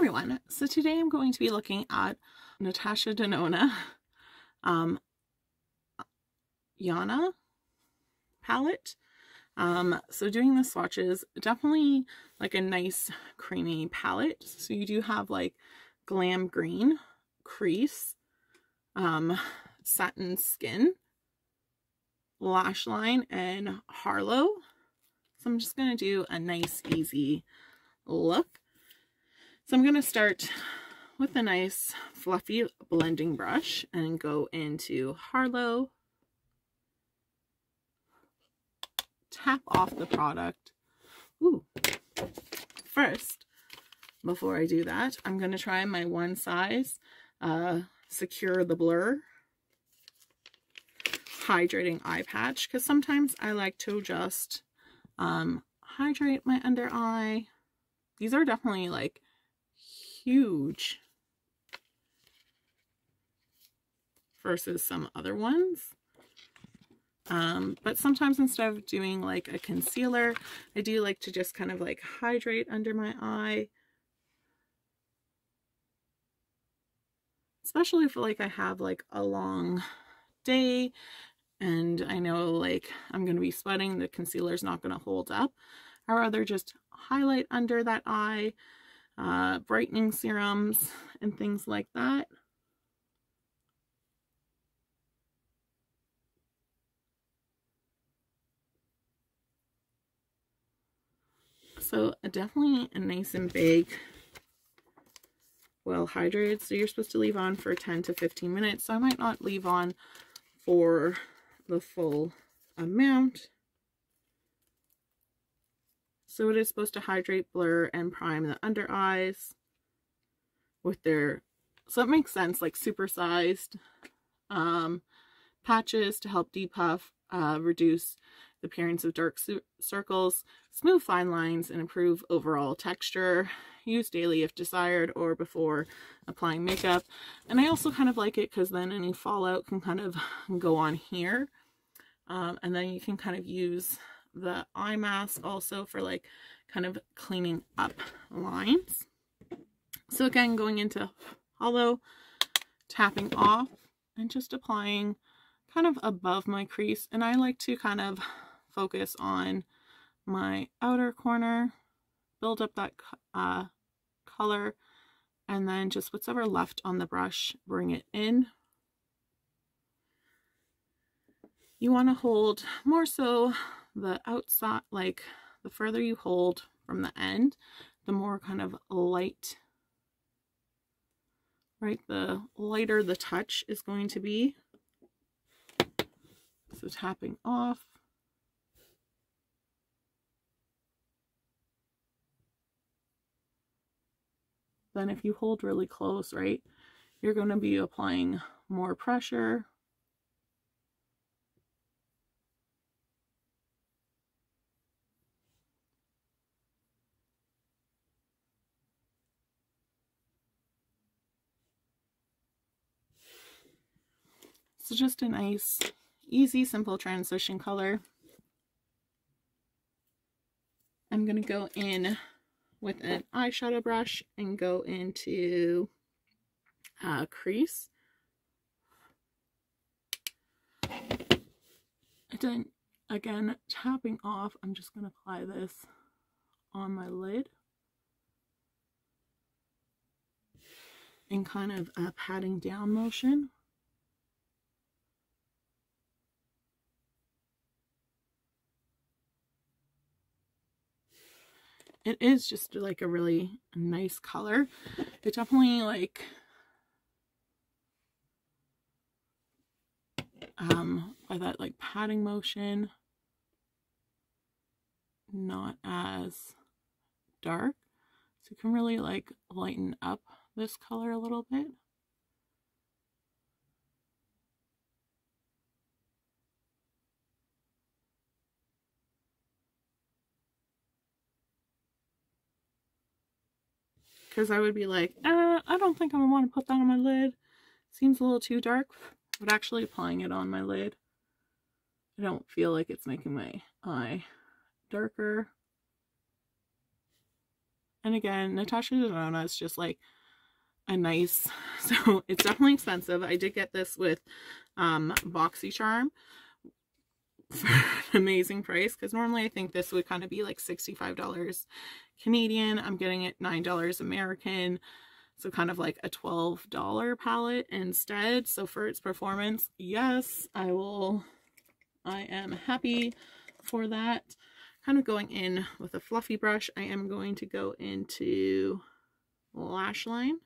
everyone, so today I'm going to be looking at Natasha Denona Ayana palette. So doing the swatches, definitely like a nice creamy palette. So you do have like Glam Green, Crease, Satin Skin, Lash Line, and Harlow. So I'm just going to do a nice easy look. So I'm going to start with a nice fluffy blending brush and go into Harlow, tap off the product. Ooh. First, before I do that, I'm going to try my One Size Secure the Blur hydrating eye patch, because sometimes I like to just hydrate my under eye. These are definitely like huge versus some other ones. But sometimes instead of doing like a concealer, I do like to just kind of like hydrate under my eye. Especially if like I have like a long day and I know like I'm going to be sweating, the concealer's not going to hold up. I'd rather just highlight under that eye, brightening serums and things like that. So definitely a nice and big, well hydrated. So you're supposed to leave on for 10 to 15 minutes. So I might not leave on for the full amount. So it is supposed to hydrate, blur, and prime the under eyes with their, so it makes sense, like supersized patches to help depuff, reduce the appearance of dark circles, smooth fine lines, and improve overall texture. Use daily if desired or before applying makeup. And I also kind of like it because then any fallout can kind of go on here. And then you can kind of use the eye mask also for like kind of cleaning up lines. So again, going into Hollow, tapping off and just applying kind of above my crease. And I like to kind of focus on my outer corner, build up that color, and then just whatever left on the brush, bring it in. You want to hold more so the outside, like the further you hold from the end, the more kind of light, right? The lighter the touch is going to be. So tapping off. Then if you hold really close, right, you're going to be applying more pressure. So just a nice, easy, simple transition color. I'm going to go in with an eyeshadow brush and go into crease. And then again, tapping off, I'm just going to apply this on my lid. In kind of a patting down motion. It is just like a really nice color. It definitely like by that like patting motion, not as dark. So you can really like lighten up this color a little bit. Because I would be like, I don't think I would want to put that on my lid. Seems a little too dark. But actually applying it on my lid, I don't feel like it's making my eye darker. And again, Natasha Denona is just like a nice, so it's definitely expensive. I did get this with BoxyCharm for an amazing price, because normally I think this would kind of be like $65 Canadian. I'm getting it $9 American, so kind of like a $12 palette instead. So for its performance, yes, I am happy for that. Kind of going in with a fluffy brush, I am going to go into lash line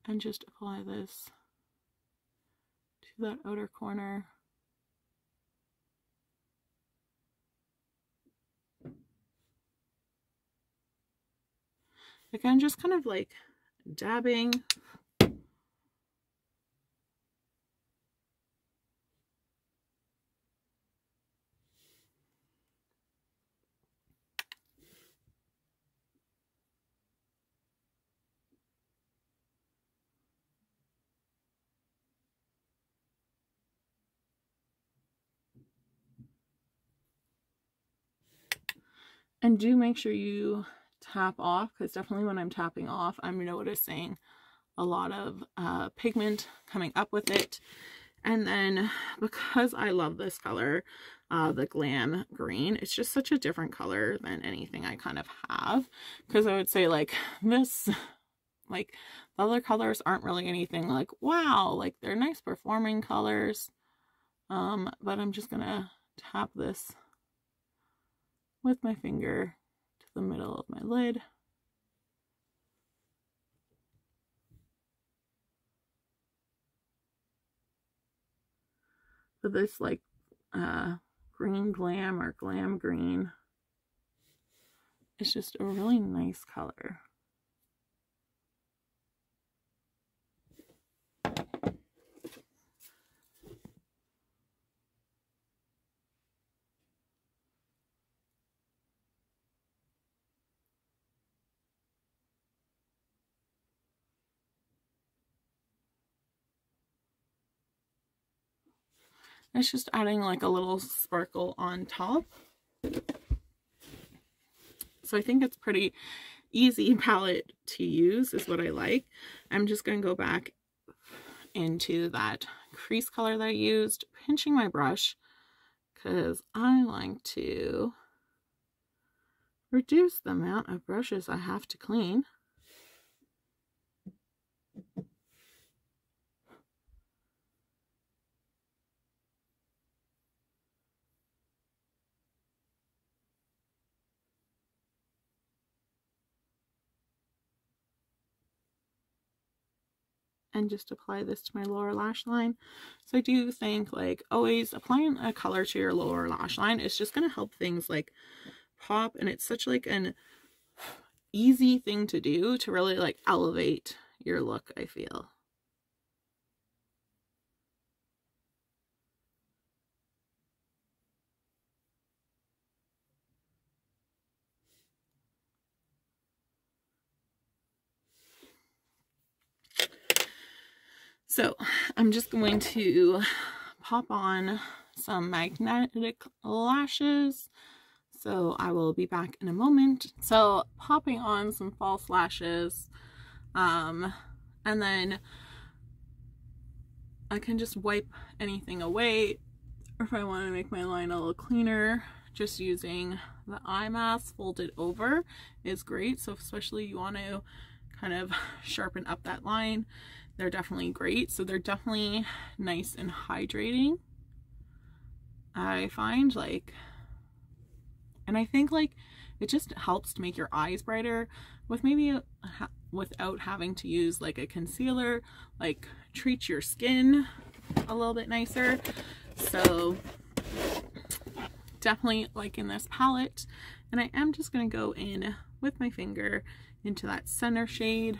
and just apply this to that outer corner. Again, just kind of like dabbing. And do make sure you tap off, because definitely when I'm tapping off, I'm noticing a lot of pigment coming up with it. And then because I love this color, the Glam Green, it's just such a different color than anything I kind of have. Because I would say like this, like the other colors aren't really anything like, wow, like they're nice performing colors. But I'm just gonna tap this with my finger to the middle of my lid. So this like green glam or glam green is just a really nice color. It's just adding like a little sparkle on top. So I think it's pretty easy palette to use is what I like. I'm just going to go back into that crease color that I used, pinching my brush, because I like to reduce the amount of brushes I have to clean. And just apply this to my lower lash line. So I do think like always applying a color to your lower lash line is just going to help things like pop, and it's such like an easy thing to do to really like elevate your look, I feel. So I'm just going to pop on some magnetic lashes. So I will be back in a moment. So popping on some false lashes, and then I can just wipe anything away, or if I want to make my line a little cleaner, just using the eye mask folded over is great. So especially you want to kind of sharpen up that line, they're definitely great. So they're definitely nice and hydrating, I find, like, and I think like it just helps to make your eyes brighter with maybe without having to use like a concealer, like treat your skin a little bit nicer. So definitely liking this palette, and I am just going to go in with my finger into that center shade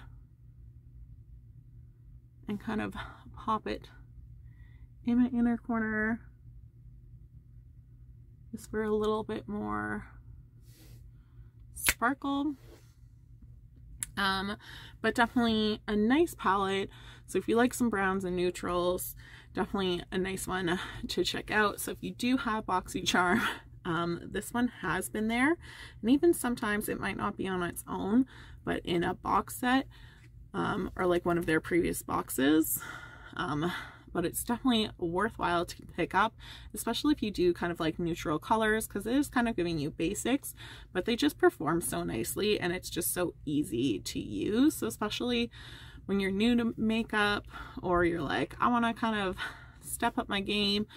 and kind of pop it in my inner corner just for a little bit more sparkle. But definitely a nice palette. So if you like some browns and neutrals, definitely a nice one to check out. So if you do have BoxyCharm, This one has been there, and even sometimes it might not be on its own, but in a box set, or like one of their previous boxes. But it's definitely worthwhile to pick up, especially if you do kind of like neutral colors, because it is kind of giving you basics, but they just perform so nicely and it's just so easy to use. So especially when you're new to makeup, or you're like, I want to kind of step up my game,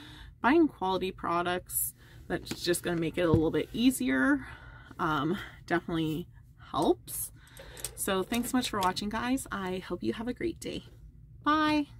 buying quality products that's just going to make it a little bit easier definitely helps. So thanks so much for watching, guys. I hope you have a great day. Bye.